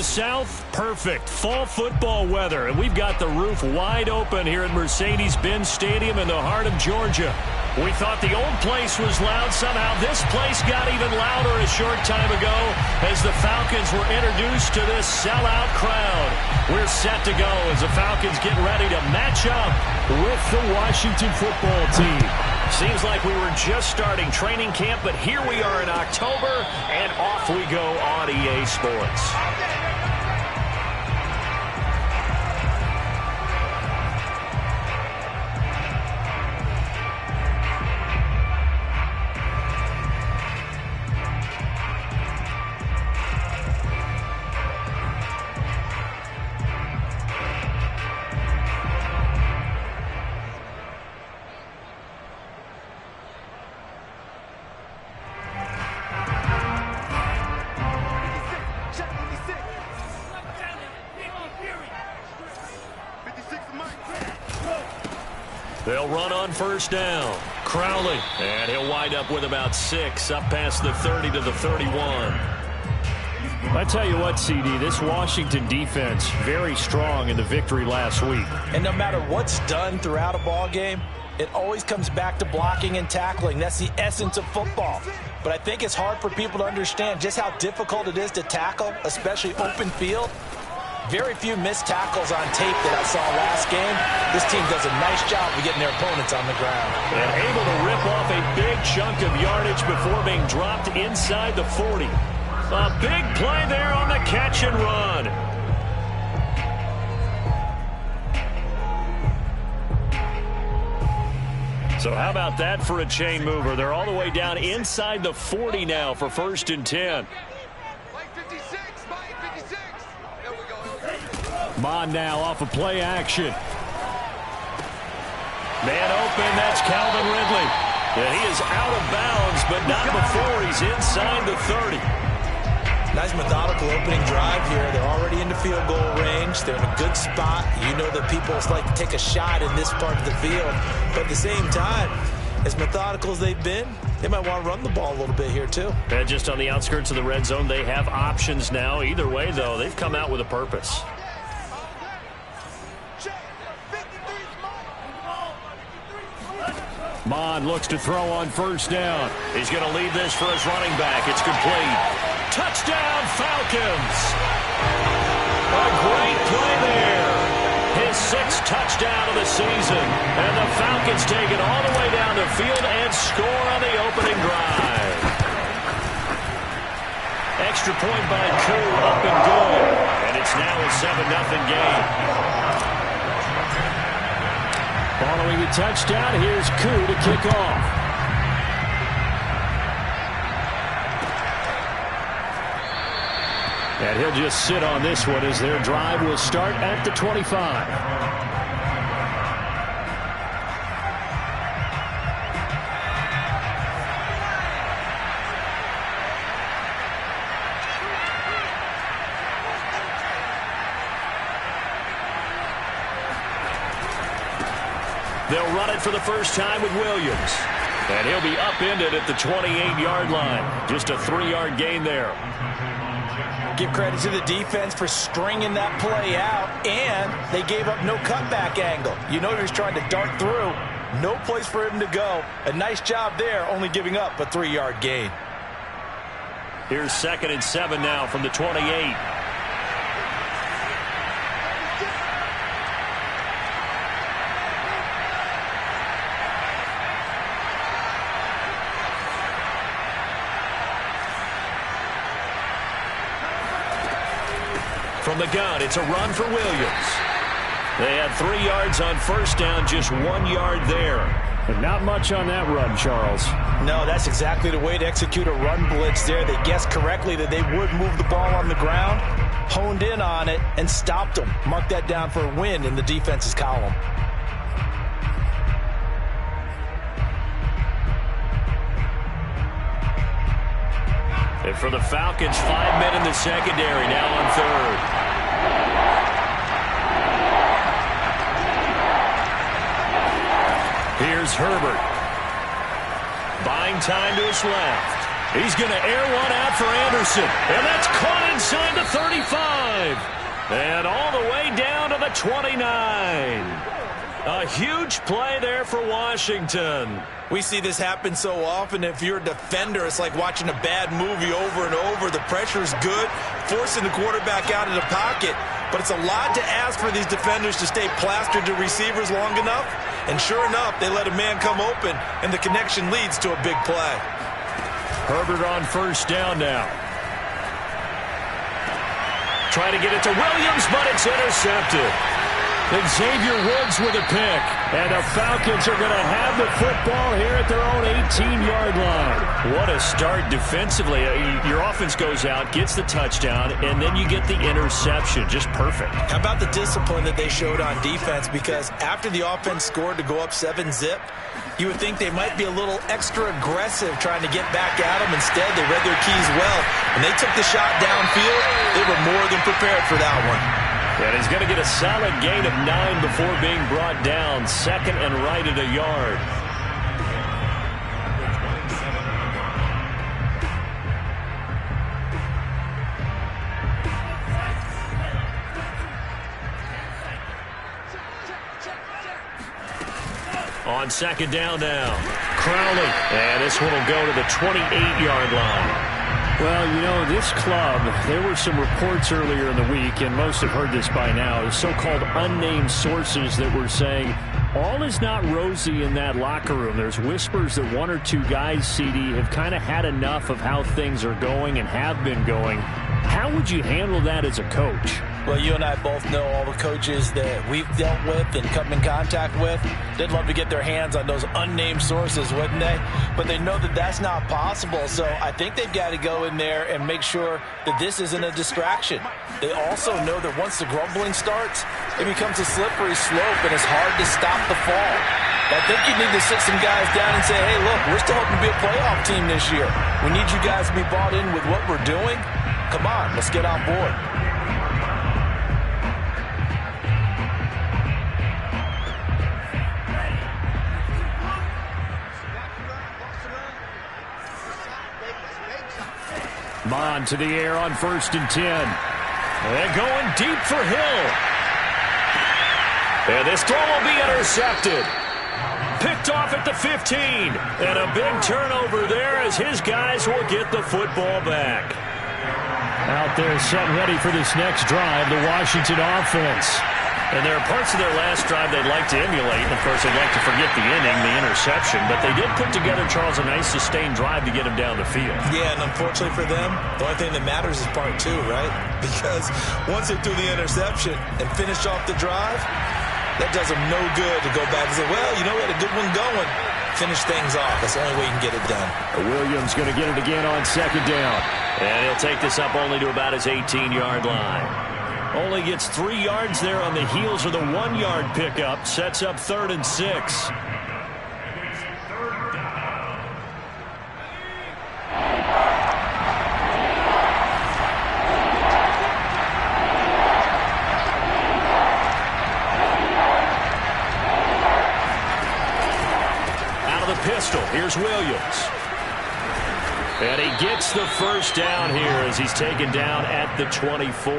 the south, perfect fall football weather. And we've got the roof wide open here at Mercedes-Benz Stadium in the heart of Georgia. We thought the old place was loud. Somehow this place got even louder a short time ago as the Falcons were introduced to this sellout crowd. We're set to go as the Falcons get ready to match up with the Washington football team. Seems like we were just starting training camp, but here we are in October, and off we go on EA Sports. They'll run on first down. Crowley, and he'll wind up with about 6 up past the 30 to the 31. I tell you what, CD, this Washington defense, very strong in the victory last week. And no matter what's done throughout a ball game, it always comes back to blocking and tackling. That's the essence of football. But I think it's hard for people to understand just how difficult it is to tackle, especially open field. Very few missed tackles on tape that I saw last game. This team does a nice job of getting their opponents on the ground. And able to rip off a big chunk of yardage before being dropped inside the 40. A big play there on the catch and run. So how about that for a chain mover? They're all the way down inside the 40 now for 1st and 10. Mon now off of play action. Man open, that's Calvin Ridley. And he is out of bounds, but not before he's inside the 30. Nice methodical opening drive here. They're already in the field goal range. They're in a good spot. You know that people like to take a shot in this part of the field. But at the same time, as methodical as they've been, they might want to run the ball a little bit here too. And just on the outskirts of the red zone, they have options now. Either way, though, they've come out with a purpose. Mon looks to throw on first down. He's going to lead this for his running back. It's complete. Touchdown, Falcons. A great play there. His 6th touchdown of the season. And the Falcons take it all the way down the field and score on the opening drive. Extra point by Koo, up and good. And it's now a 7-0 game. Following the touchdown, here's Koo to kick off. And he'll just sit on this one as their drive will start at the 25. They'll run it for the first time with Williams. And he'll be upended at the 28-yard line. Just a 3-yard gain there. Give credit to the defense for stringing that play out, and they gave up no cutback angle. You know he was trying to dart through. No place for him to go. A nice job there, only giving up a 3-yard gain. Here's 2nd and 7 now from the 28. From the gun, it's a run for Williams. They had 3 yards on first down, just 1 yard there. But not much on that run, Charles. No, that's exactly the way to execute a run blitz there. They guessed correctly that they would move the ball on the ground, honed in on it, and stopped them. Mark that down for a win in the defense's column. And for the Falcons, 5 men in the secondary, now on 3rd. Here's Herbert. Buying time to his left. He's going to air one out for Anderson. And that's caught inside the 35. And all the way down to the 29. A huge play there for Washington. We see this happen so often. If you're a defender, it's like watching a bad movie over and over. The pressure is good, forcing the quarterback out of the pocket. But it's a lot to ask for these defenders to stay plastered to receivers long enough. And sure enough, they let a man come open, and the connection leads to a big play. Herbert on first down now. Trying to get it to Williams, but it's intercepted. Xavier Woods with a pick. And the Falcons are going to have the football here at their own 18-yard line. What a start defensively. Your offense goes out, gets the touchdown, and then you get the interception. Just perfect. How about the discipline that they showed on defense? Because after the offense scored to go up 7-zip, you would think they might be a little extra aggressive trying to get back at them. Instead, they read their keys well. When they took the shot downfield, they were more than prepared for that one. And he's going to get a solid gain of 9 before being brought down. Second and right at a yard. On second down now. Crowley. And this one will go to the 28-yard line. Well, you know, this club, there were some reports earlier in the week, and most have heard this by now, the so-called unnamed sources that were saying all is not rosy in that locker room. There's whispers that one or two guys, CD, have kind of had enough of how things are going and have been going. How would you handle that as a coach? Well, you and I both know all the coaches that we've dealt with and come in contact with. They'd love to get their hands on those unnamed sources, wouldn't they? But they know that that's not possible. So I think they've got to go in there and make sure that this isn't a distraction. They also know that once the grumbling starts, it becomes a slippery slope and it's hard to stop the fall. I think you need to sit some guys down and say, hey, look, we're still hoping to be a playoff team this year. We need you guys to be bought in with what we're doing. Come on, let's get on board. Bond to the air on 1st and 10. And going deep for Hill. And this throw will be intercepted. Picked off at the 15. And a big turnover there as his guys will get the football back. Out there set ready for this next drive, the Washington offense. And there are parts of their last drive they'd like to emulate. And, of course, they'd like to forget the inning, the interception. But they did put together, Charles, a nice sustained drive to get him down the field. Yeah, and unfortunately for them, the only thing that matters is part 2, right? Because once they do the interception and finish off the drive, that does them no good to go back and say, well, you know, we had a good one going. Finish things off. That's the only way you can get it done. Williams going to get it again on second down. And he'll take this up only to about his 18-yard line. Only gets 3 yards there on the heels of the 1-yard pickup. Sets up 3rd and 6. Out of the pistol, here's Williams. And he gets the first down here as he's taken down at the 24.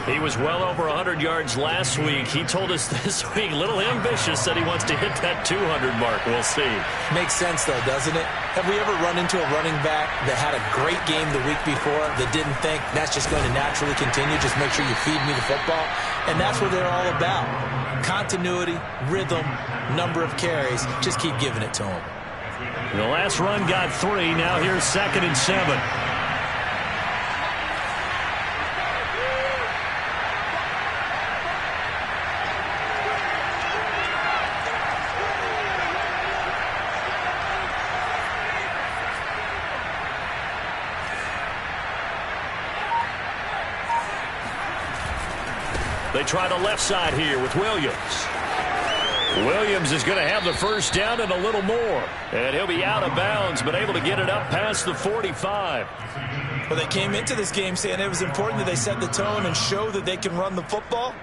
He was well over 100 yards last week. He told us this week, a little ambitious, said he wants to hit that 200 mark. We'll see. Makes sense, though, doesn't it? Have we ever run into a running back that had a great game the week before that didn't think that's just going to naturally continue? Just make sure you feed me the football. And that's what they're all about. Continuity, rhythm, number of carries. Just keep giving it to them. The last run got 3. Now here's 2nd and 7. They try the left side here with Williams. Williams is going to have the first down and a little more. And he'll be out of bounds, but able to get it up past the 45. Well, they came into this game saying it was important that they set the tone and show that they can run the football.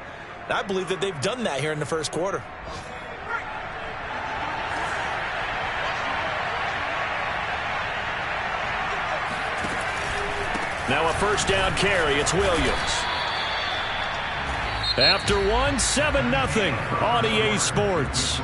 And I believe that they've done that here in the first quarter. Now a first down carry. It's Williams. After one, 7-0 on EA Sports.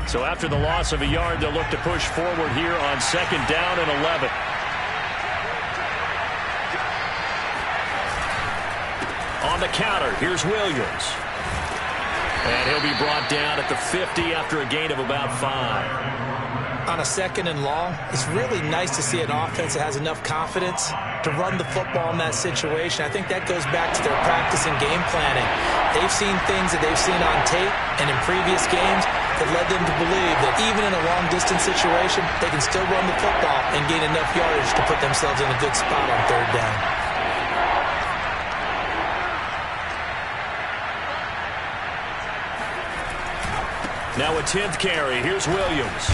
So after the loss of a yard, they'll look to push forward here on 2nd down and 11. On the counter, here's Williams. And he'll be brought down at the 50 after a gain of about 5. On a 2nd and long, it's really nice to see an offense that has enough confidence to run the football in that situation. I think that goes back to their practice and game planning. They've seen things that they've seen on tape and in previous games that led them to believe that even in a long-distance situation, they can still run the football and gain enough yardage to put themselves in a good spot on 3rd down. Now a 10th carry. Here's Williams.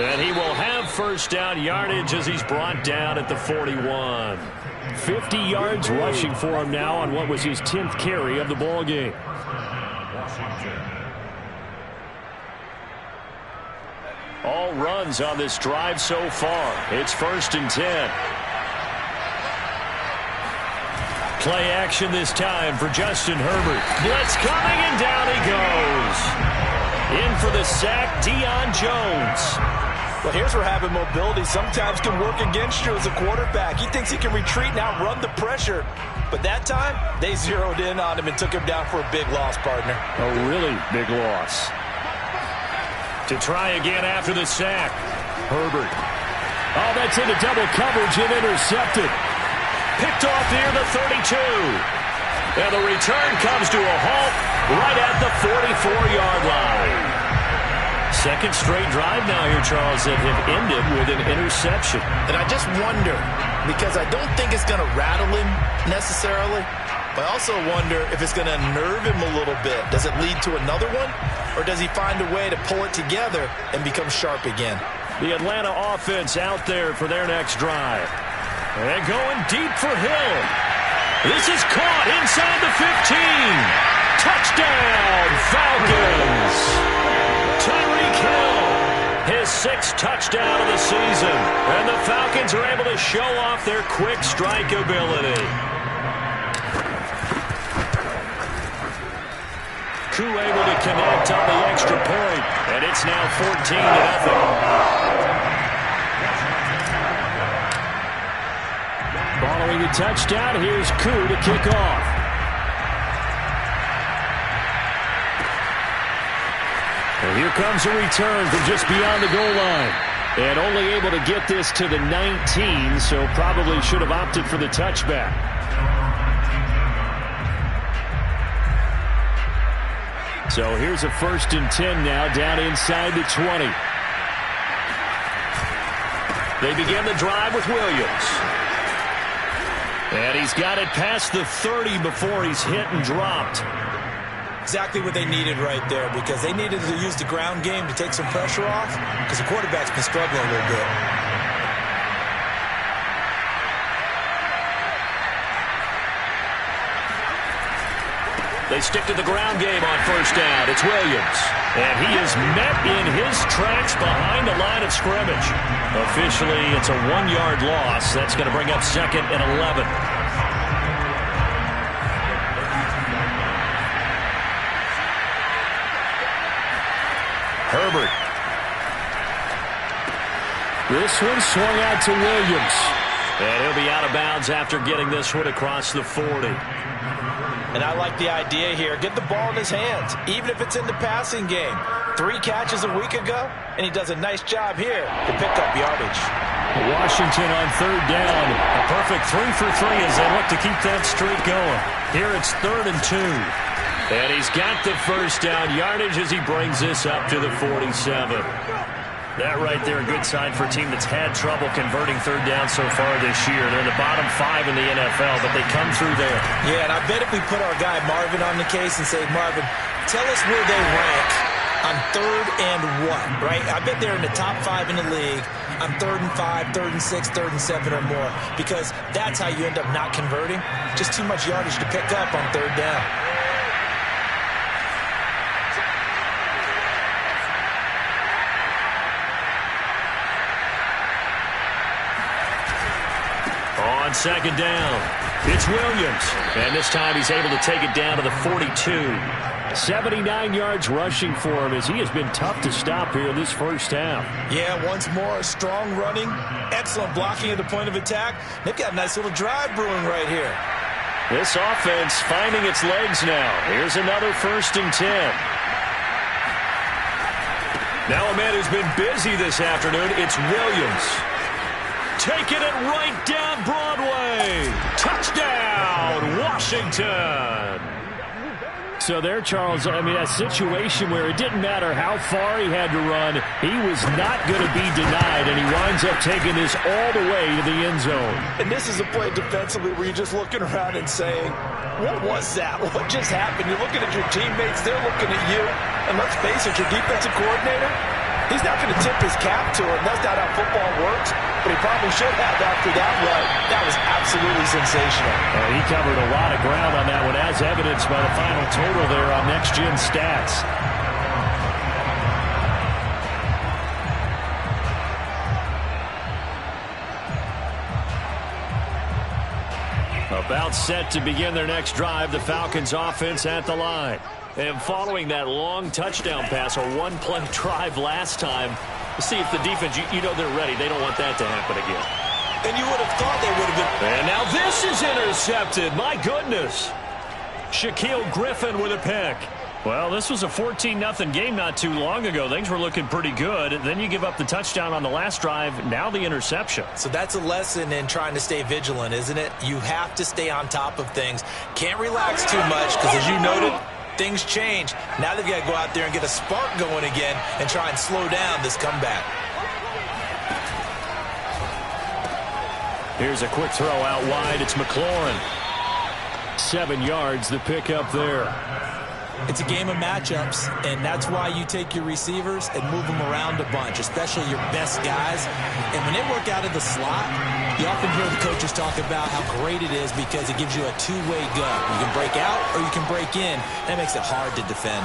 And he will have 1st down yardage as he's brought down at the 41. 50 yards rushing for him now on what was his 10th carry of the ball game. All runs on this drive so far. It's 1st and 10. Play action this time for Justin Herbert. Blitz coming, and down he goes. In for the sack, Deion Jones. Well, here's where having mobility sometimes can work against you as a quarterback. He thinks he can retreat and outrun the pressure. But that time, they zeroed in on him and took him down for a big loss, partner. A really big loss. To try again after the sack. Herbert. Oh, that's into double coverage and intercepted. Picked off near the 32. And the return comes to a halt right at the 44-yard line. 2nd straight drive now here, Charles, that have ended with an interception. And I just wonder, because I don't think it's going to rattle him necessarily, but I also wonder if it's going to unnerve him a little bit. Does it lead to another one? Or does he find a way to pull it together and become sharp again? The Atlanta offense out there for their next drive. And going deep for Hill. This is caught inside the 15. Touchdown, Falcons. Tyreek Hill, his 6th touchdown of the season. And the Falcons are able to show off their quick strike ability. Koo able to connect on the extra point, and it's now 14-0. Following the touchdown, here's Koo to kick off. And here comes a return from just beyond the goal line. And only able to get this to the 19, so probably should have opted for the touchback. So here's a 1st and 10 now, down inside the 20. They begin the drive with Williams. And he's got it past the 30 before he's hit and dropped. Exactly what they needed right there, because they needed to use the ground game to take some pressure off, because the quarterback's been struggling a little bit. They stick to the ground game on 1st down. It's Williams. And he is met in his tracks behind the line of scrimmage. Officially, it's a 1-yard loss. That's going to bring up 2nd and 11. Herbert. This one swung out to Williams. And he'll be out of bounds after getting this one across the 40. And I like the idea here. Get the ball in his hands, even if it's in the passing game. 3 catches a week ago, and he does a nice job here to pick up yardage. Washington on 3rd down. A perfect 3 for 3 as they look to keep that streak going. Here it's 3rd and 2. And he's got the 1st down yardage as he brings this up to the 47. That right there, a good sign for a team that's had trouble converting 3rd down so far this year. They're in the bottom 5 in the NFL, but they come through there. Yeah, and I bet if we put our guy Marvin on the case and say, Marvin, tell us where they rank on 3rd and what, right? I bet they're in the top 5 in the league on 3rd and 5, 3rd and 6, 3rd and 7 or more, because that's how you end up not converting. Just too much yardage to pick up on 3rd down. On second down, it's Williams. And this time he's able to take it down to the 42. 79 yards rushing for him as he has been tough to stop here in this first half. Yeah, once more, strong running, excellent blocking at the point of attack. They've got a nice little drive brewing right here. This offense finding its legs now. Here's another 1st and 10. Now a man who's been busy this afternoon, it's Williams. Taking it right down Broadway. Touchdown, Washington. So there, Charles, I mean, a situation where it didn't matter how far he had to run, he was not going to be denied, and he winds up taking this all the way to the end zone. And this is a play defensively where you're just looking around and saying, what was that? What just happened? You're looking at your teammates, they're looking at you, and let's face it, your defensive coordinator, he's not going to tip his cap to it. That's not how football works, but he probably should have after that run. That was absolutely sensational. He covered a lot of ground on that one, as evidenced by the final total there on Next Gen Stats. About set to begin their next drive, the Falcons offense at the line. And following that long touchdown pass, a one-play drive last time, see if the defense, you know they're ready. They don't want that to happen again. And you would have thought they would have been. And now this is intercepted. My goodness. Shaquille Griffin with a pick. Well, this was a 14-0 game not too long ago. Things were looking pretty good. Then you give up the touchdown on the last drive. Now the interception. So that's a lesson in trying to stay vigilant, isn't it? You have to stay on top of things. Can't relax too much because, as you noted, things change. Now they've got to go out there and get a spark going again and try and slow down this comeback. Here's a quick throw out wide. It's McLaurin. 7 yards, the pickup there. It's a game of matchups, and that's why you take your receivers and move them around a bunch, especially your best guys. And when they work out of the slot, you often hear the coaches talk about how great it is because it gives you a two-way go. You can break out or you can break in. That makes it hard to defend.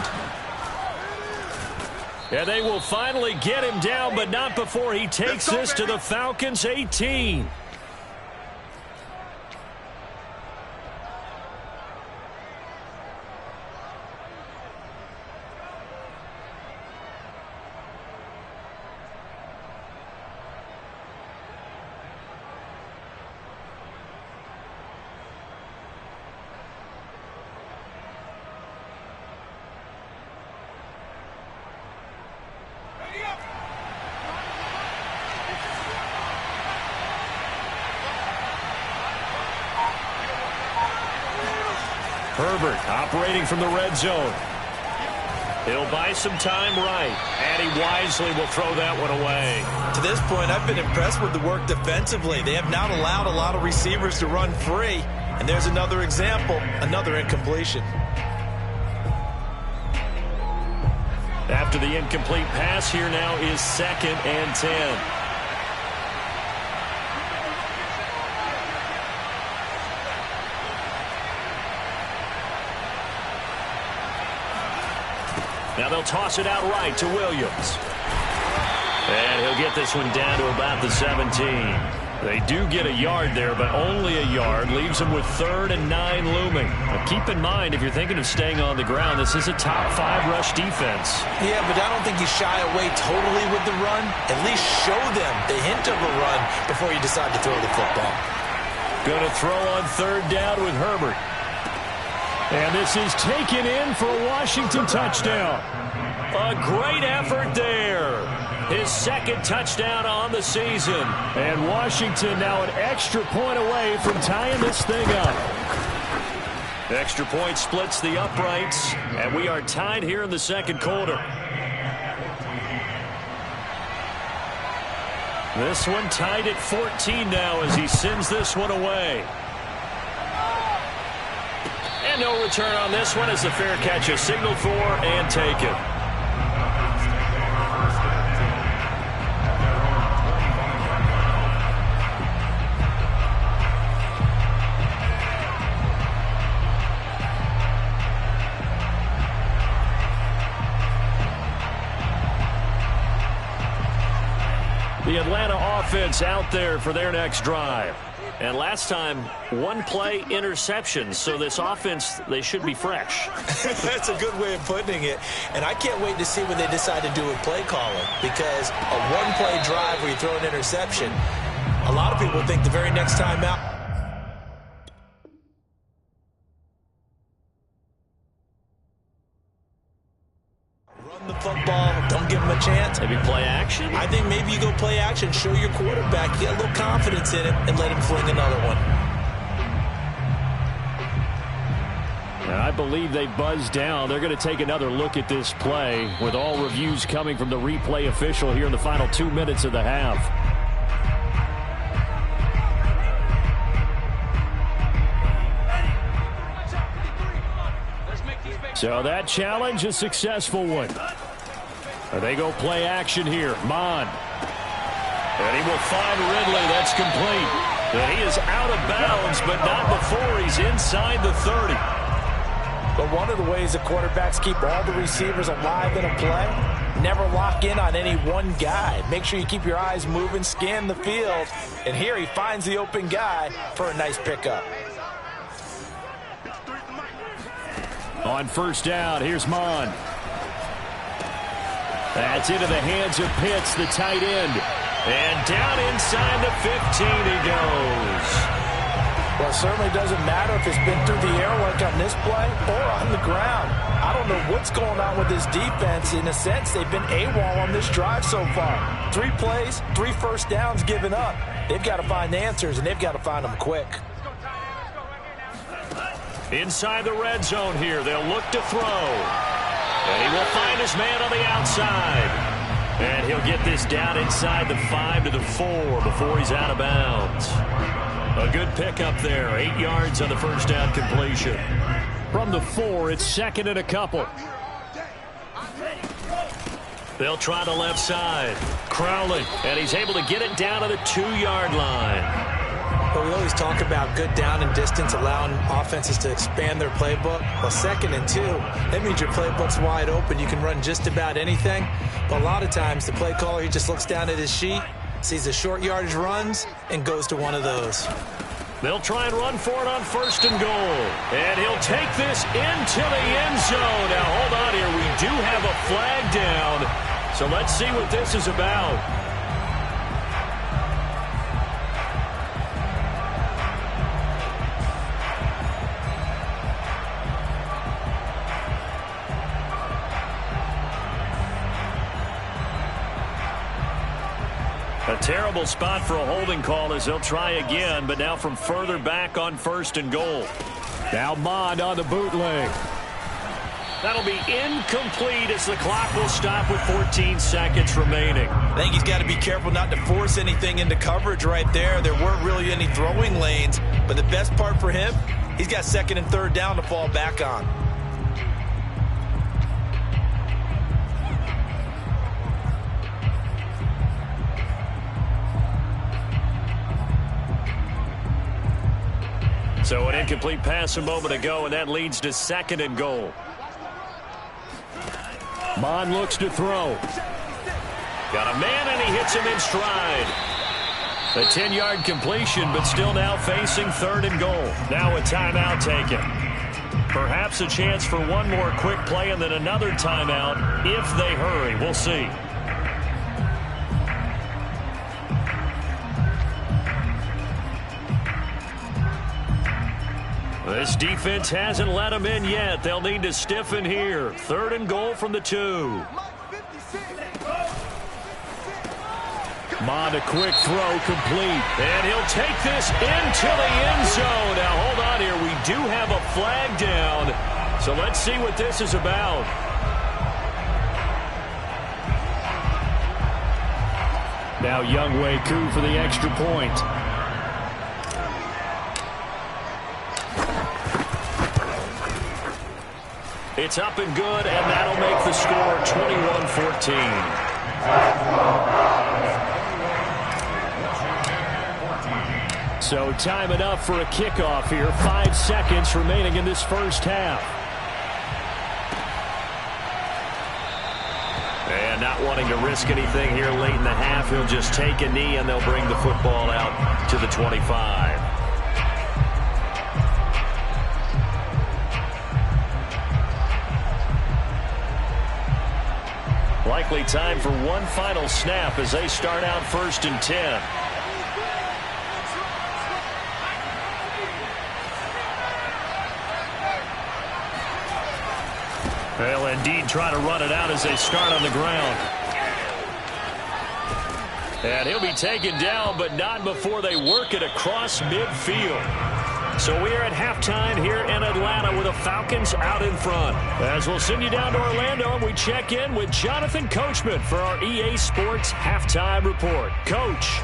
Yeah, they will finally get him down, but not before he takes this to the Falcons' 18. Herbert operating from the red zone. He'll buy some time right, and he wisely will throw that one away. To this point, I've been impressed with the work defensively. They have not allowed a lot of receivers to run free, and there's another example, another incompletion. After the incomplete pass, here now is 2nd and 10. Now they'll toss it out right to Williams. And he'll get this one down to about the 17. They do get a yard there, but only a yard. Leaves them with 3rd and 9 looming. But keep in mind, if you're thinking of staying on the ground, this is a top 5 rush defense. Yeah, but I don't think you shy away totally with the run. At least show them the hint of a run before you decide to throw the football. Going to throw on 3rd down with Herbert. And this is taken in for a Washington touchdown. A great effort there. His 2nd touchdown on the season. And Washington now an extra point away from tying this thing up. Extra point splits the uprights, and we are tied here in the 2nd quarter. This one tied at 14 now as he sends this one away. And no return on this one as the fair catch is signaled for and taken. The Atlanta offense out there for their next drive. And last time, one play interception. So this offense, they should be fresh. That's a good way of putting it. And I can't wait to see what they decide to do with play calling, because a one-play drive where you throw an interception, a lot of people think the very next time out. Run the football, don't give them a chance. Maybe play action? I think maybe you go play action, show your quarterback, get a little confidence in it, and let him fling another one. And I believe they buzzed down. They're going to take another look at this play, with all reviews coming from the replay official here in the final 2 minutes of the half. So that challenge, a successful one. They go play action here. Mon. And he will find Ridley. That's complete. And he is out of bounds, but not before he's inside the 30. But one of the ways the quarterbacks keep all the receivers alive in a play, never lock in on any one guy. Make sure you keep your eyes moving, scan the field. And here he finds the open guy for a nice pickup. On first down, here's Mon. That's into the hands of Pitts, the tight end. And down inside the 15 he goes. Well, it certainly doesn't matter if it's been through the air like on this play or on the ground. I don't know what's going on with this defense. In a sense, they've been AWOL on this drive so far. 3 plays, 3 first downs given up. They've got to find answers, and they've got to find them quick. Inside the red zone here, they'll look to throw. And he will find his man on the outside. And he'll get this down inside the 5 to the 4 before he's out of bounds. A good pickup there, 8 yards on the first down completion. From the 4, it's second and a couple. They'll try the left side. Crowley, and he's able to get it down to the 2-yard line. But we always talk about good down and distance, allowing offenses to expand their playbook. Well, 2nd and 2, that means your playbook's wide open. You can run just about anything. But a lot of times, the play caller, he just looks down at his sheet, sees the short yardage runs, and goes to one of those. They'll try and run for it on first and goal. And he'll take this into the end zone. Now, hold on here. We do have a flag down. So let's see what this is about. A terrible spot for a holding call as they'll try again, but now from further back on first and goal. Now Mond on the bootleg. That'll be incomplete as the clock will stop with 14 seconds remaining. I think he's got to be careful not to force anything into coverage right there. There weren't really any throwing lanes, but the best part for him, he's got 2nd and 3rd down to fall back on. So an incomplete pass a moment ago, and that leads to 2nd and goal. Mon looks to throw. Got a man, and he hits him in stride. A 10-yard completion, but still now facing 3rd and goal. Now a timeout taken. Perhaps a chance for one more quick play and then another timeout if they hurry. We'll see. This defense hasn't let them in yet. They'll need to stiffen here. 3rd and goal from the 2. Mond, a quick throw, complete. And he'll take this into the end zone. Now, hold on here. We do have a flag down. So let's see what this is about. Now Younghoe Koo for the extra point. It's up and good, and that'll make the score 21-14. So time enough for a kickoff here. 5 seconds remaining in this first half. And not wanting to risk anything here late in the half, he'll just take a knee, and they'll bring the football out to the 25. Likely time for one final snap as they start out 1st and 10. They'll indeed try to run it out as they start on the ground. And he'll be taken down, but not before they work it across midfield. So we are at halftime here in Atlanta with the Falcons out in front. As we'll send you down to Orlando, and we check in with Jonathan Coachman for our EA Sports Halftime Report. Coach.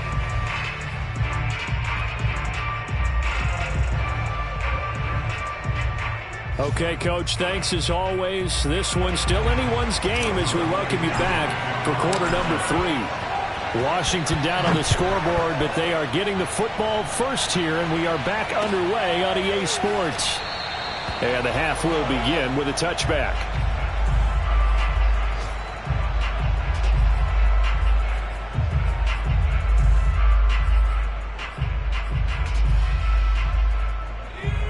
Okay, Coach, thanks as always. This one's still anyone's game as we welcome you back for quarter number 3. Washington down on the scoreboard, but they are getting the football first here, and we are back underway on EA Sports. And the half will begin with a touchback.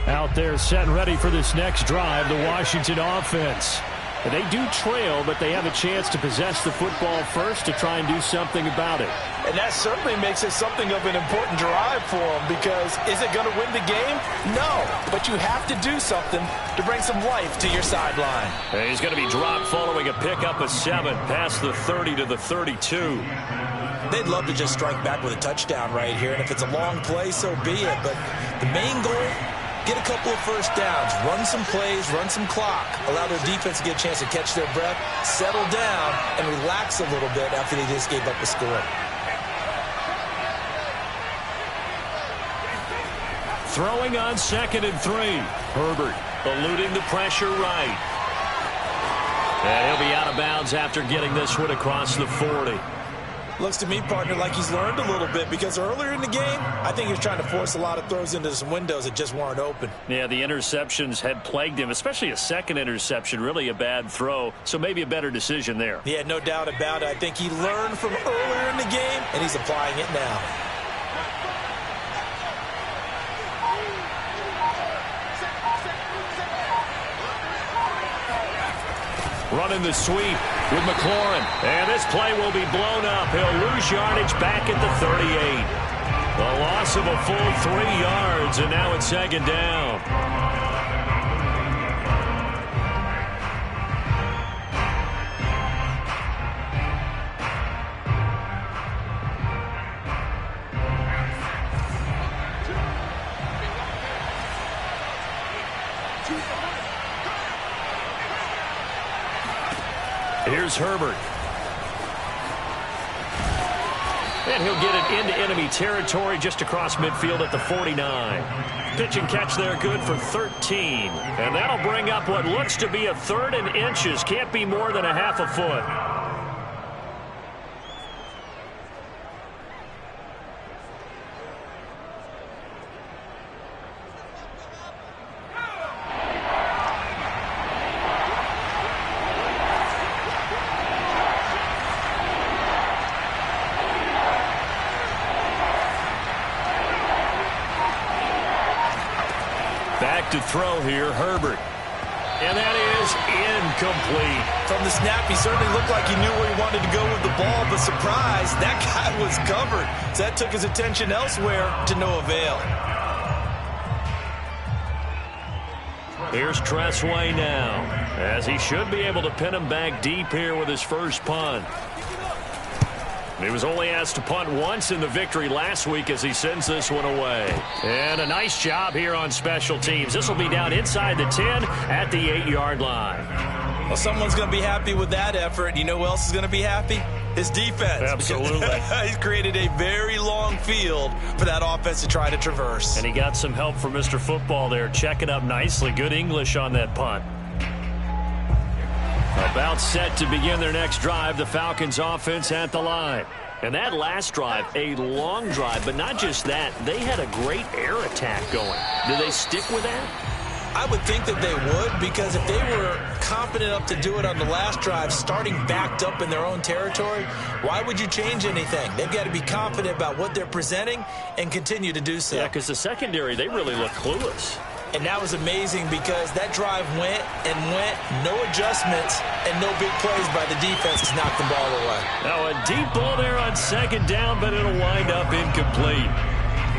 Out there set and ready for this next drive, the Washington offense. And they do trail, but they have a chance to possess the football first to try and do something about it. And that certainly makes it something of an important drive for them, because is it going to win the game? No, but you have to do something to bring some life to your sideline. And he's going to be dropped following a pickup of 7 past the 30 to the 32. They'd love to just strike back with a touchdown right here, and if it's a long play, so be it. But the main goal, get a couple of first downs, run some plays, run some clock, allow their defense to get a chance to catch their breath, settle down, and relax a little bit after they just gave up a score. Throwing on 2nd and 3. Herbert eluding the pressure right. And he'll be out of bounds after getting this one across the 40. Looks to me, partner, like he's learned a little bit, because earlier in the game, I think he was trying to force a lot of throws into some windows that just weren't open. Yeah, the interceptions had plagued him, especially a second interception, really a bad throw, so maybe a better decision there. Yeah, no doubt about it. I think he learned from earlier in the game, and he's applying it now. Running the sweep with McLaurin. And this play will be blown up. He'll lose yardage back at the 38. The loss of a full 3 yards, and now it's 2nd down. Here's Herbert. And he'll get it into enemy territory just across midfield at the 49. Pitch and catch there, good for 13. And that'll bring up what looks to be a 3rd and inches. Can't be more than a half a foot. Back to throw here, Herbert. And that is incomplete. From the snap, he certainly looked like he knew where he wanted to go with the ball, but surprise, that guy was covered. So that took his attention elsewhere to no avail. Here's Tressway now, as he should be able to pin him back deep here with his first punt. He was only asked to punt once in the victory last week as he sends this one away. And a nice job here on special teams. This will be down inside the 10 at the 8-yard line. Well, someone's going to be happy with that effort. You know who else is going to be happy? His defense. Absolutely. He's created a very long field for that offense to try to traverse. And he got some help from Mr. Football there, checking up nicely. Good English on that punt. About set to begin their next drive, the Falcons offense at the line. And that last drive, a long drive, but not just that, they had a great air attack going. Do they stick with that? I would think that they would, because if they were confident enough to do it on the last drive, starting backed up in their own territory, why would you change anything? They've got to be confident about what they're presenting and continue to do so. Yeah, because the secondary, they really look clueless. And that was amazing because that drive went and went, no adjustments, and no big plays by the defense to knock the ball away. Now a deep ball there on second down, but it'll wind up incomplete.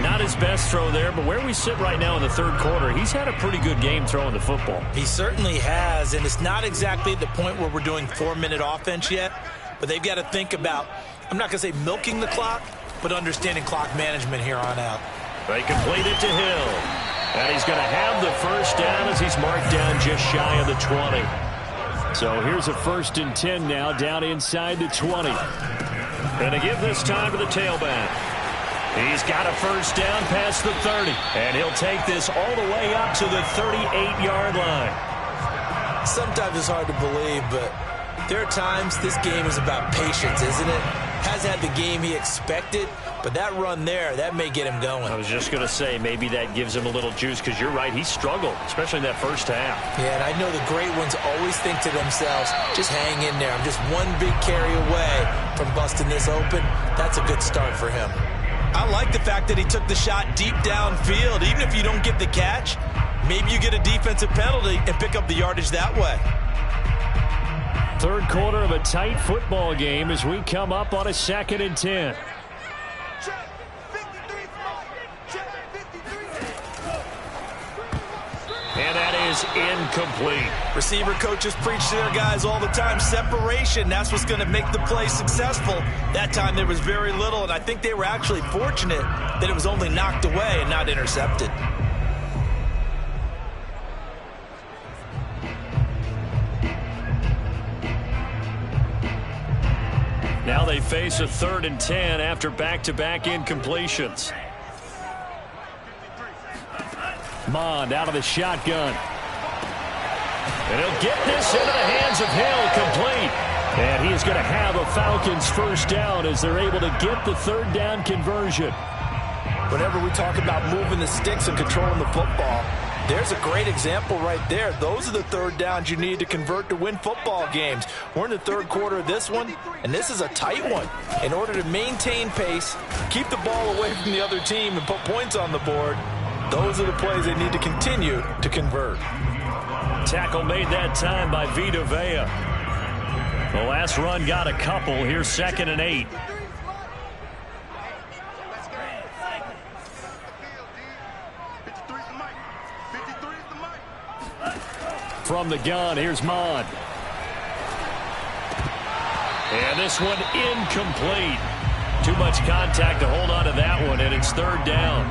Not his best throw there, but where we sit right now in the third quarter, he's had a pretty good game throwing the football. He certainly has, and it's not exactly at the point where we're doing 4-minute offense yet, but they've got to think about, I'm not going to say milking the clock, but understanding clock management here on out. They complete it to Hill. And he's going to have the first down as he's marked down just shy of the 20. So here's a 1st and 10 now, down inside the 20. And to give this time to the tailback. He's got a first down past the 30. And he'll take this all the way up to the 38-yard line. Sometimes it's hard to believe, but there are times this game is about patience, isn't it? Hasn't had the game he expected, but that run there, that may get him going. I was just going to say, maybe that gives him a little juice, because you're right, he struggled, especially in that first half. Yeah, and I know the great ones always think to themselves, just hang in there. I'm just one big carry away from busting this open. That's a good start for him. I like the fact that he took the shot deep downfield. Even if you don't get the catch, maybe you get a defensive penalty and pick up the yardage that way. Third quarter of a tight football game as we come up on a 2nd and 10. And that is incomplete. Receiver coaches preach to their guys all the time. Separation, that's what's going to make the play successful. That time there was very little, and I think they were actually fortunate that it was only knocked away and not intercepted. Now they face a 3rd and 10 after back-to-back incompletions. Mond out of the shotgun. And he'll get this into the hands of Hill, complete. And he is going to have a Falcons first down as they're able to get the 3rd down conversion. Whenever we talk about moving the sticks and controlling the football, there's a great example right there. Those are the 3rd downs you need to convert to win football games. We're in the 3rd quarter of this one, and this is a tight one. In order to maintain pace, keep the ball away from the other team, and put points on the board, those are the plays they need to continue to convert. Tackle made that time by Vita Vea. The last run got a couple. Here's 2nd and 8. From the gun, here's Mond. And this one incomplete. Too much contact to hold on to that one, and it's 3rd down.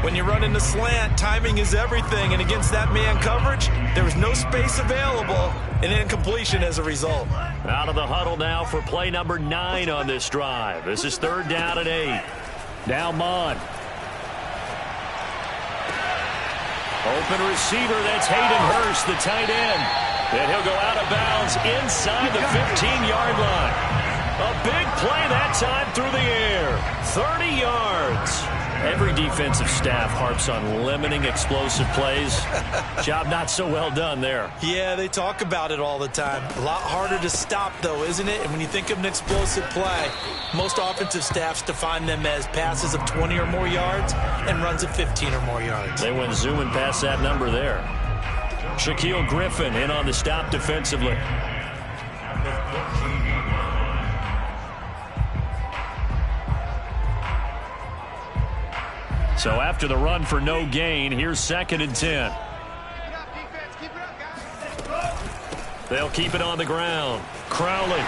When you run in the slant, timing is everything, and against that man coverage, there was no space available, and incompletion as a result. Out of the huddle now for play number 9 on this drive. This is 3rd down and 8. Now Mond. Open receiver, that's Hayden Hurst, the tight end. And he'll go out of bounds inside the 15-yard line. A big play that time through the air. 30 yards. Every defensive staff harps on limiting explosive plays. Job not so well done there. Yeah, they talk about it all the time. A lot harder to stop, though, isn't it? And when you think of an explosive play, most offensive staffs define them as passes of 20 or more yards and runs of 15 or more yards. They went zooming past that number there. Shaquille Griffin in on the stop defensively. So after the run for no gain, here's 2nd and 10. They'll keep it on the ground. Crowley.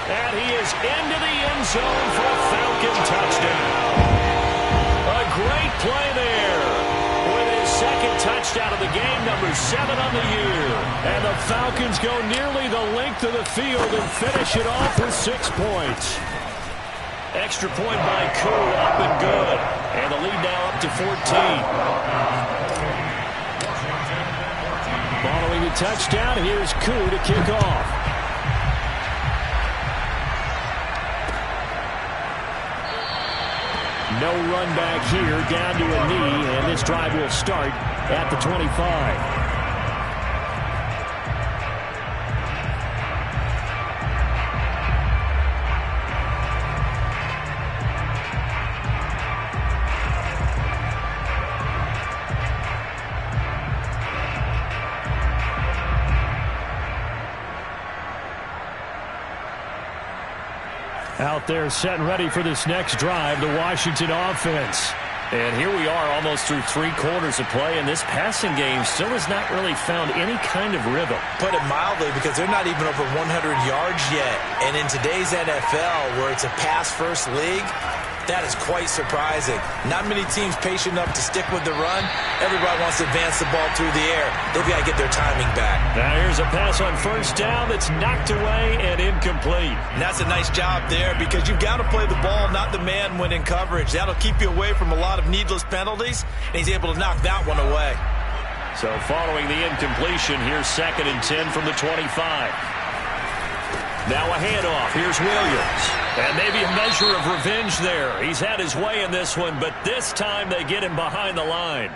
And he is into the end zone for a Falcon touchdown. A great play there. With his 2nd touchdown of the game, number 7 on the year. And the Falcons go nearly the length of the field and finish it off with 6 points. Extra point by Koo, up and good. And the lead now up to 14. Following the touchdown, here's Koo to kick off. No run back here, down to a knee, and this drive will start at the 25. Out there set and ready for this next drive, the Washington offense. And here we are almost through 3 quarters of play, and this passing game still has not really found any kind of rhythm. Put it mildly, because they're not even over 100 yards yet. And in today's NFL, where it's a pass-first league, that is quite surprising. Not many teams patient enough to stick with the run. Everybody wants to advance the ball through the air. They've got to get their timing back. Now here's a pass on first down that's knocked away and incomplete. And that's a nice job there, because you've got to play the ball, not the man when in coverage. That'll keep you away from a lot of needless penalties, and he's able to knock that one away. So following the incompletion, here's 2nd and 10 from the 25. Now a handoff. Here's Williams. And maybe a measure of revenge there. He's had his way in this one, but this time they get him behind the line.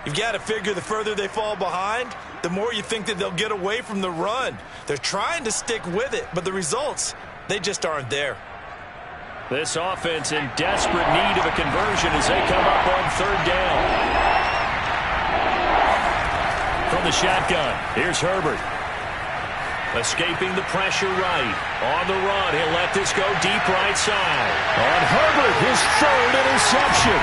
You've got to figure the further they fall behind, the more you think that they'll get away from the run. They're trying to stick with it, but the results, they just aren't there. This offense in desperate need of a conversion as they come up on 3rd down. From the shotgun, here's Herbert. Escaping the pressure right. On the run, he'll let this go deep right side. On Herbert, his 3rd interception.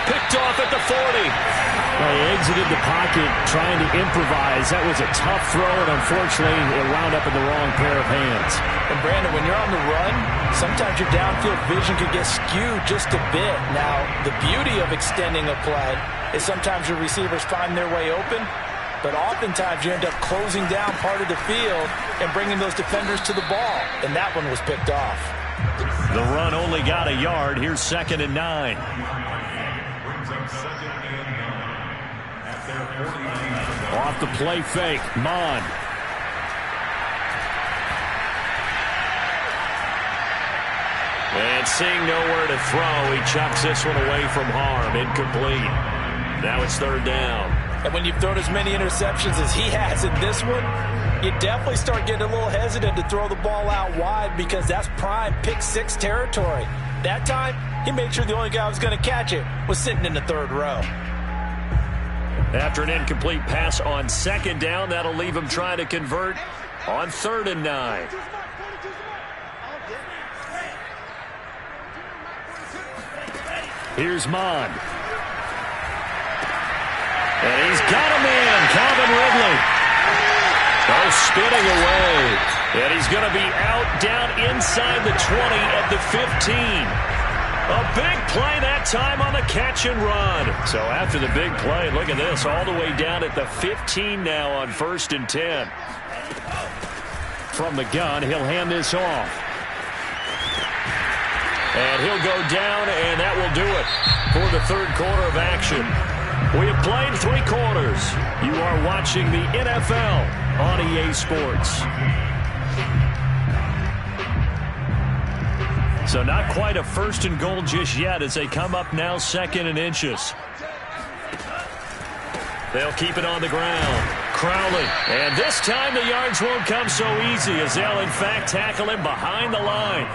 Picked off at the 40. Well, he exited the pocket trying to improvise. That was a tough throw, and unfortunately, it wound up in the wrong pair of hands. And Brandon, when you're on the run, sometimes your downfield vision can get skewed just a bit. Now, the beauty of extending a play is sometimes your receivers find their way open, but oftentimes you end up closing down part of the field and bringing those defenders to the ball, and that one was picked off. The run only got a yard. Here's 2nd and 9. Off the play fake, Mond. And seeing nowhere to throw, he chucks this one away from harm. Incomplete. Now it's 3rd down. And when you've thrown as many interceptions as he has in this one, you definitely start getting a little hesitant to throw the ball out wide, because that's prime pick-6 territory. That time, he made sure the only guy who was going to catch it was sitting in the 3rd row. After an incomplete pass on 2nd down, that'll leave him trying to convert on 3rd and 9. Here's Mond. And he's got a man, Calvin Ridley. Oh, spinning away. And he's going to be out down inside the 20 at the 15. A big play that time on the catch and run. So after the big play, look at this, all the way down at the 15 now on 1st and 10. From the gun, he'll hand this off. And he'll go down, and that will do it for the 3rd quarter of action. We have played 3 quarters. You are watching the NFL on EA Sports. So not quite a 1st and goal just yet as they come up now 2nd and inches. They'll keep it on the ground. Crowley. And this time the yards won't come so easy as they'll in fact tackle him behind the line.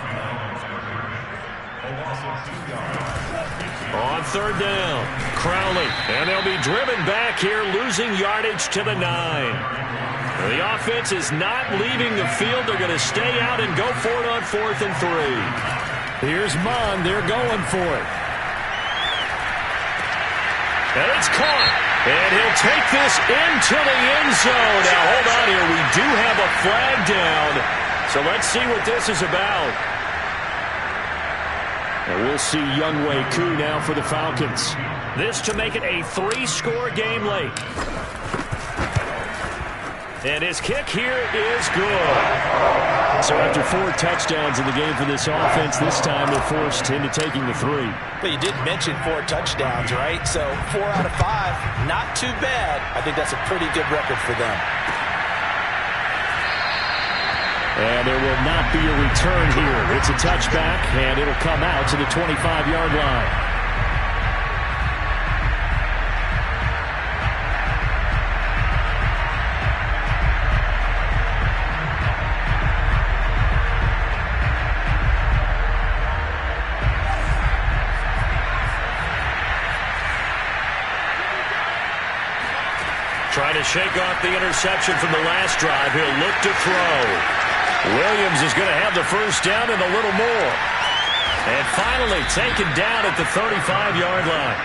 On 3rd down, Crowley. And they'll be driven back here, losing yardage to the 9. The offense is not leaving the field. They're going to stay out and go for it on 4th and 3. Here's Mond. They're going for it. And it's caught. And he'll take this into the end zone. Now, hold on here. We do have a flag down. So let's see what this is about. And we'll see Younghoe Koo now for the Falcons. This to make it a 3-score game late. And his kick here is good. So after 4 touchdowns in the game for this offense, this time they're forced into taking the 3. But you did mention 4 touchdowns, right? So 4 out of 5, not too bad. I think that's a pretty good record for them. And there will not be a return here. It's a touchback, and it'll come out to the 25-yard line. Trying to shake off the interception from the last drive. He'll look to throw. Williams is going to have the first down and a little more. And finally taken down at the 35-yard line.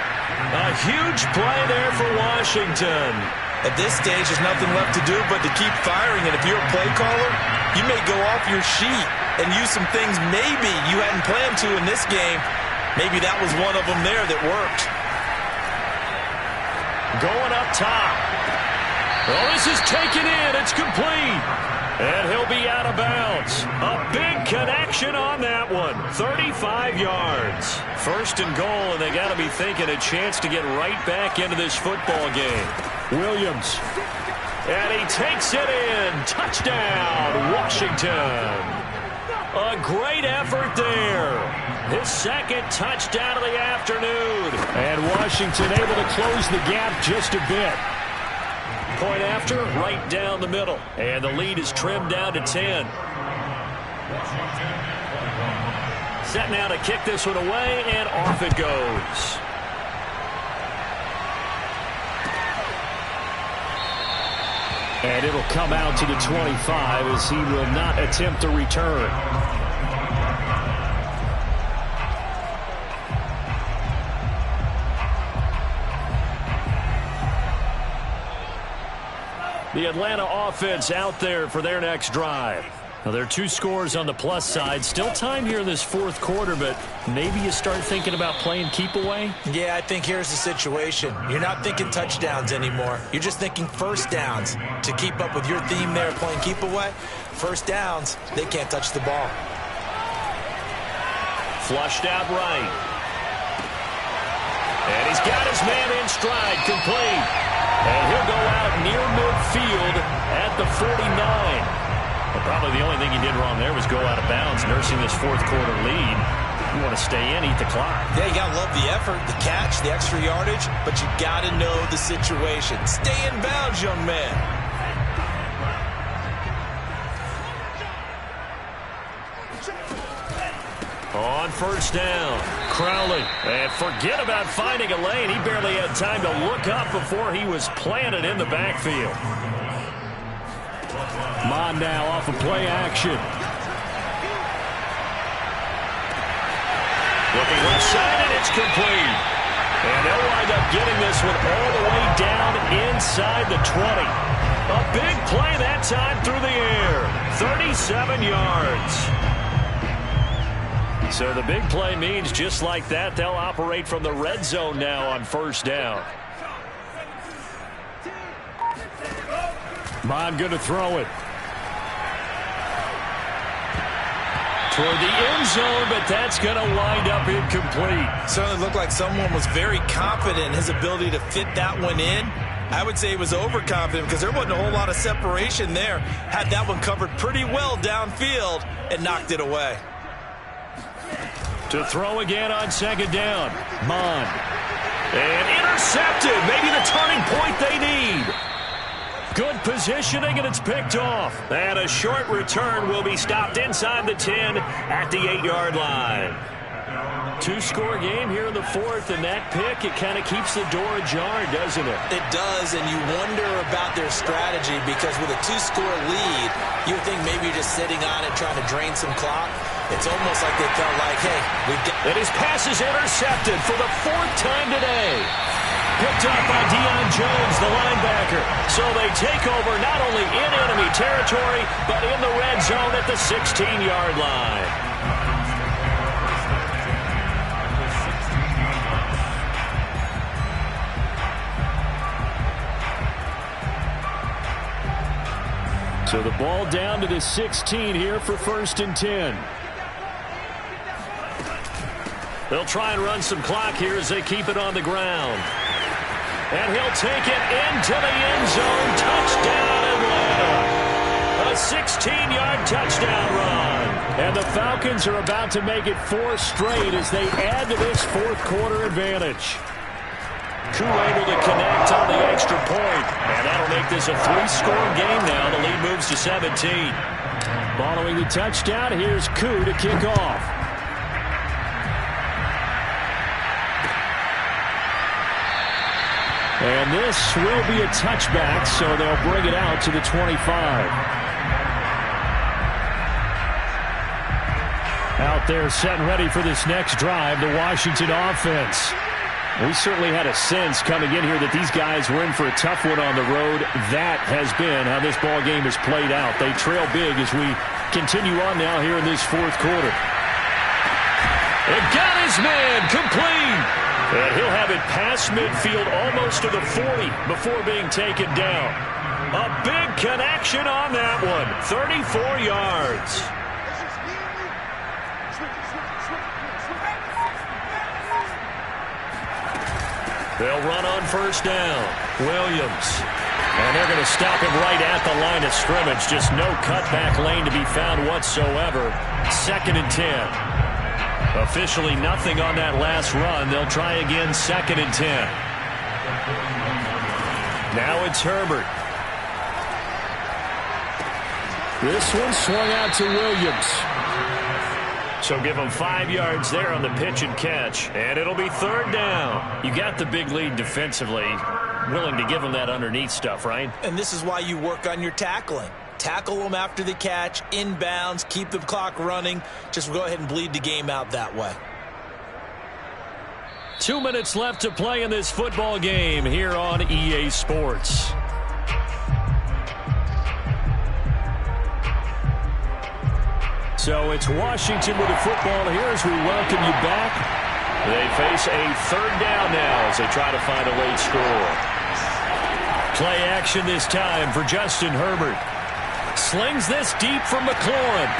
A huge play there for Washington. At this stage, there's nothing left to do but to keep firing. And if you're a play caller, you may go off your sheet and use some things maybe you hadn't planned to in this game. Maybe that was one of them there that worked. Going up top. Oh, this is taken in. It's complete. And he'll be out of bounds. A big connection on that one. 35 yards. First and goal, and they got to be thinking a chance to get right back into this football game. Williams. And he takes it in. Touchdown, Washington. A great effort there. His second touchdown of the afternoon. And Washington able to close the gap just a bit. Point after, right down the middle. And the lead is trimmed down to 10. Set now to kick this one away, and off it goes. And it'll come out to the 25 as he will not attempt a return. The Atlanta offense out there for their next drive. Now, there are 2 scores on the plus side. Still time here in this fourth quarter, but maybe you start thinking about playing keep away? Yeah, I think here's the situation. You're not thinking touchdowns anymore. You're just thinking first downs. To keep up with your theme there playing keep away, first downs, they can't touch the ball. Flushed out right. And he's got his man in stride, complete. And he'll go out near midfield at the 49. Well, probably the only thing he did wrong there was go out of bounds, nursing this fourth quarter lead. You want to stay in, eat the clock. Yeah, you got to love the effort, the catch, the extra yardage, but you got to know the situation. Stay in bounds, young man. On first down, Crowley. And forget about finding a lane. He barely had time to look up before he was planted in the backfield. Mondale off of play action. Looking left side, and it's complete. And they'll wind up getting this one all the way down inside the 20. A big play that time through the air. 37 yards. So the big play means just like that, they'll operate from the red zone now on first down. Mond going to throw it. Toward the end zone, but that's going to wind up incomplete. Certainly looked like someone was very confident in his ability to fit that one in. I would say he was overconfident because there wasn't a whole lot of separation there. Had that one covered pretty well downfield and knocked it away. To throw again on second down. Mond. And intercepted. Maybe the turning point they need. Good positioning, and it's picked off. And a short return will be stopped inside the 10 at the 8-yard line. 2-score game here in the fourth, and that pick, it kind of keeps the door ajar, doesn't it? It does, and you wonder about their strategy because with a 2-score lead, you would think maybe you're just sitting on it trying to drain some clock. It's almost like they felt like, hey, we've got... And his pass is intercepted for the 4th time today. Picked up by Deion Jones, the linebacker. So they take over not only in enemy territory, but in the red zone at the 16-yard line. So the ball down to the 16 here for 1st and 10. They'll try and run some clock here as they keep it on the ground. And he'll take it into the end zone. Touchdown, Atlanta. A 16-yard touchdown run. And the Falcons are about to make it 4 straight as they add to this fourth quarter advantage. Koo able to connect on the extra point. And that'll make this a 3-score game now. The lead moves to 17. Following the touchdown, here's Koo to kick off. And this will be a touchback, so they'll bring it out to the 25. Out there setting ready for this next drive, the Washington offense. We certainly had a sense coming in here that these guys were in for a tough one on the road. That has been how this ball game has played out. They trail big as we continue on now here in this fourth quarter. It got his man complete. And he'll have it past midfield almost to the 40 before being taken down. A big connection on that one. 34 yards. They'll run on first down. Williams. And they're going to stop him right at the line of scrimmage. Just no cutback lane to be found whatsoever. 2nd and 10. Officially nothing on that last run. They'll try again 2nd and 10. Now it's Herbert. This one swung out to Williams. So give them 5 yards there on the pitch and catch. And it'll be 3rd down. You got the big lead defensively. Willing to give them that underneath stuff, right? And this is why you work on your tackling. Tackle them after the catch, inbounds, keep the clock running. Just go ahead and bleed the game out that way. 2 minutes left to play in this football game here on EA Sports. So it's Washington with the football here as we welcome you back. They face a 3rd down now as they try to find a late score. Play action this time for Justin Herbert. Slings this deep from McLaurin.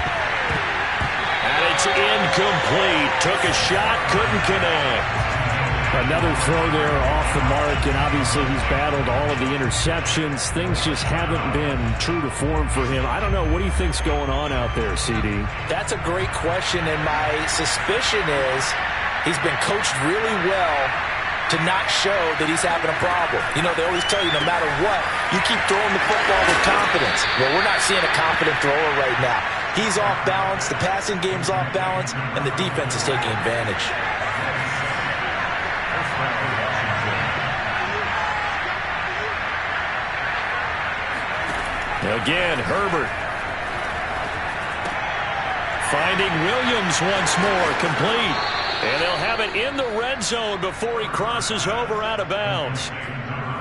And it's incomplete. Took a shot, couldn't connect. Another throw there off the mark, and obviously he's battled all of the interceptions. Things just haven't been true to form for him. I don't know. What do you think's going on out there, CD? That's a great question, and my suspicion is he's been coached really well to not show that he's having a problem. You know, they always tell you no matter what, you keep throwing the football with confidence. Well, we're not seeing a confident thrower right now. He's off balance, the passing game's off balance, and the defense is taking advantage. Again, Herbert. Finding Williams once more, complete. And they'll have it in the red zone before he crosses over out of bounds.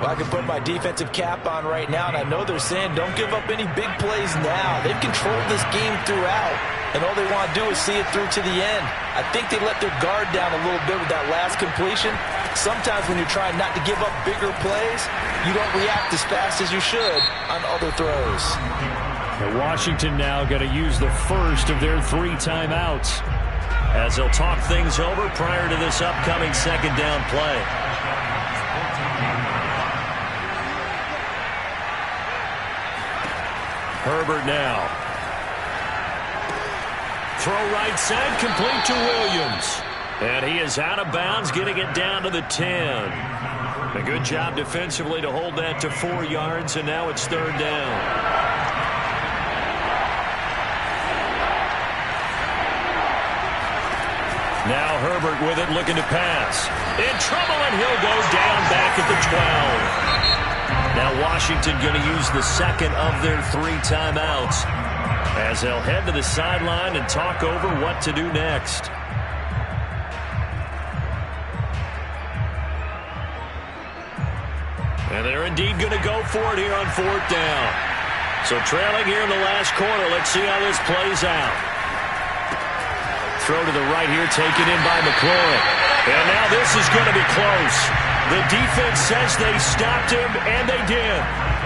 Well, I can put my defensive cap on right now, and I know they're saying don't give up any big plays now. They've controlled this game throughout, and all they want to do is see it through to the end. I think they let their guard down a little bit with that last completion. Sometimes when you're trying not to give up bigger plays, you don't react as fast as you should on other throws. And Washington now going to use the first of their 3 timeouts as they'll talk things over prior to this upcoming 2nd down play. Herbert now. Throw right side, complete to Williams. And he is out of bounds, getting it down to the 10. A good job defensively to hold that to 4 yards, and now it's 3rd down. Now Herbert with it, looking to pass. In trouble, and he'll go down back at the 12. Now Washington going to use the 2nd of their 3 timeouts as they'll head to the sideline and talk over what to do next. And they're indeed going to go for it here on 4th down. So trailing here in the last quarter, let's see how this plays out. Throw to the right here, taken in by McLaurin. And now this is going to be close. The defense says they stopped him, and they did.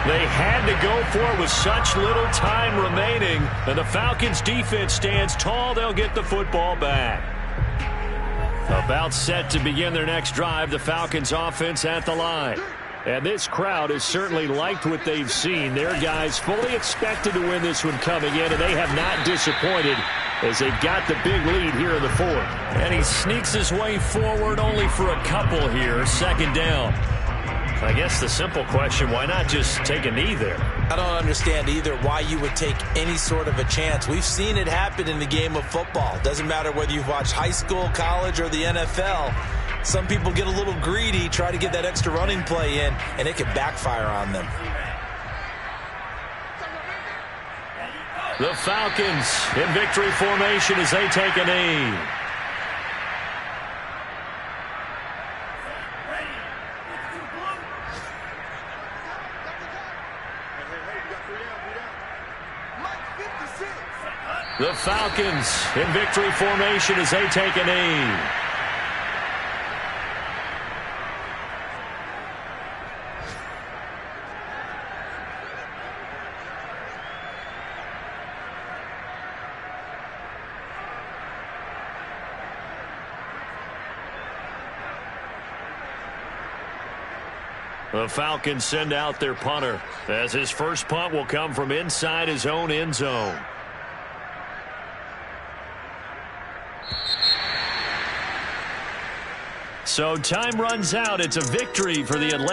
They had to go for it with such little time remaining. And the Falcons' defense stands tall. They'll get the football back. About set to begin their next drive, the Falcons' offense at the line. And this crowd has certainly liked what they've seen. Their guys fully expected to win this one coming in, and they have not disappointed as they got the big lead here in the 4th. And he sneaks his way forward only for a couple here. 2nd down. I guess the simple question, why not just take a knee there? I don't understand either why you would take any sort of a chance. We've seen it happen in the game of football. Doesn't matter whether you've watched high school, college, or the NFL. Some people get a little greedy, try to get that extra running play in, and it can backfire on them. The Falcons in victory formation as they take a knee. The Falcons in victory formation as they take a knee. The Falcons send out their punter as his first punt will come from inside his own end zone. So time runs out. It's a victory for the Atlanta.